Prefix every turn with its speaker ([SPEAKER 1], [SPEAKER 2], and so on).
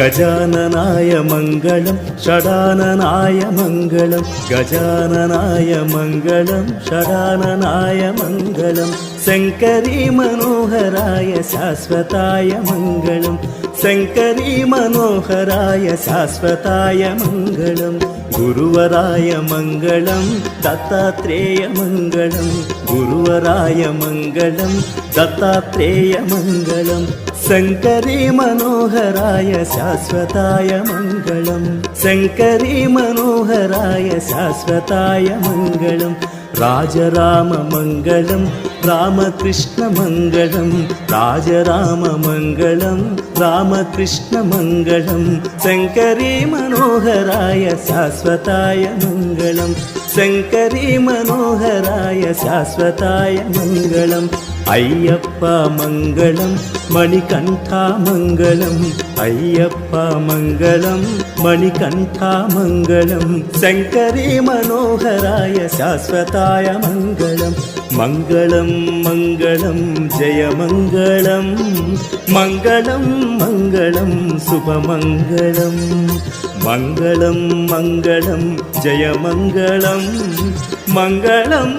[SPEAKER 1] गजाननाय मङ्गलं षडाननाय मङ्गलं गजाननाय मङ्गलं षडाननाय मङ्गलं शङ्करी मनोहराय शाश्वताय मङ्गलं शङ्करी मनोहराय शाश्वताय मङ्गलं गुरुवराय मङ्गलं दत्तात्रेय मङ्गलं गुरुवराय मङ्गलं दत्तात्रेय मङ्गलं शङ्करी मनोहराय शाश्वताय मङ्गलं शङ्करी मनोहराय शाश्वताय मङ्गलं राजराम मङ्गलं रामकृष्ण मङ्गलं राजराम मङ्गलं रामकृष्ण मङ्गलं शङ्करी मनोहराय शाश्वताय मङ्गलं शङ्करी मनोहराय शाश्वताय मङ्गलम् अय्यप्प मङ्गलं मणिकण्ठा मङ्गलं अय्यप्प मङ्गलं मणिकण्ठा मङ्गलं शङ्करी मनोहराय शाश्वताय मङ्गलं मङ्गलं मङ्गलं जय मङ्गलं मङ्गलं मङ्गलं शुभमङ्गलं मङ्गलं मङ्गलं जय मङ्गलं मङ्गलं